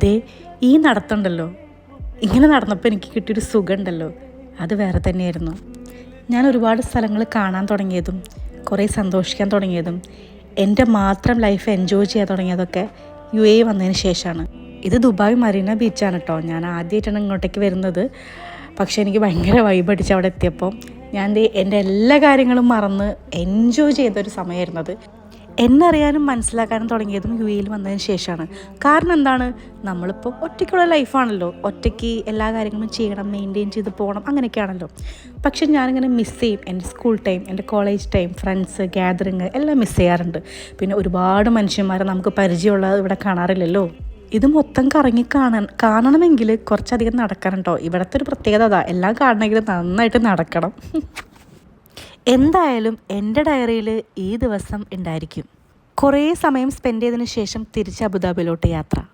ദേ ഈ നടത്തമുണ്ടല്ലോ, ഇങ്ങനെ നടന്നപ്പോൾ എനിക്ക് കിട്ടിയൊരു സുഖമുണ്ടല്ലോ, അത് വേറെ തന്നെയായിരുന്നു. ഞാൻ ഒരുപാട് സ്ഥലങ്ങൾ കാണാൻ തുടങ്ങിയതും കുറേ സന്തോഷിക്കാൻ തുടങ്ങിയതും എൻ്റെ മാത്രം ലൈഫ് എൻജോയ് ചെയ്യാൻ തുടങ്ങിയതൊക്കെ UAE വന്നതിന് ശേഷമാണ്. ഇത് ദുബായ് മറീന ബീച്ചാണ് കേട്ടോ. ഞാൻ ആദ്യമായിട്ടാണ് ഇങ്ങോട്ടേക്ക് വരുന്നത്. പക്ഷേ എനിക്ക് ഭയങ്കര വൈബ് അടിച്ച് അവിടെ എത്തിയപ്പോൾ ഞാൻ എൻ്റെ എല്ലാ കാര്യങ്ങളും മറന്ന് എൻജോയ് ചെയ്തൊരു സമയമായിരുന്നത്. എന്നെ അറിയാനും മനസ്സിലാക്കാനും തുടങ്ങിയതും UAEയിൽ വന്നതിന് ശേഷമാണ്. കാരണം എന്താണ്, നമ്മളിപ്പോൾ ഒറ്റയ്ക്കുള്ള ലൈഫാണല്ലോ, ഒറ്റയ്ക്ക് എല്ലാ കാര്യങ്ങളും ചെയ്യണം, മെയിൻറ്റെയിൻ ചെയ്ത് പോകണം, അങ്ങനെയൊക്കെയാണല്ലോ. പക്ഷെ ഞാനിങ്ങനെ മിസ് ചെയ്യും എൻ്റെ സ്കൂൾ ടൈം, എൻ്റെ കോളേജ് ടൈം, ഫ്രണ്ട്സ്, ഗ്യാതറിങ് എല്ലാം മിസ് ചെയ്യാറുണ്ട്. പിന്നെ ഒരുപാട് മനുഷ്യന്മാരെ നമുക്ക് പരിചയമുള്ളത് ഇവിടെ കാണാറില്ലല്ലോ. ഇത് മൊത്തം കറങ്ങി കാണണമെങ്കിൽ കുറച്ചധികം നടക്കണം കേട്ടോ. ഇവിടുത്തെ ഒരു പ്രത്യേകത അതാ, എല്ലാം കാണണമെങ്കിൽ നന്നായിട്ട് നടക്കണം. എന്തായാലും എൻ്റെ ഡയറിയിൽ ഈ ദിവസം ഉണ്ടായിരിക്കും. കുറേ സമയം സ്പെൻഡ് ചെയ്തതിന് ശേഷം തിരിച്ച് അബുദാബിയിലോട്ട് യാത്ര.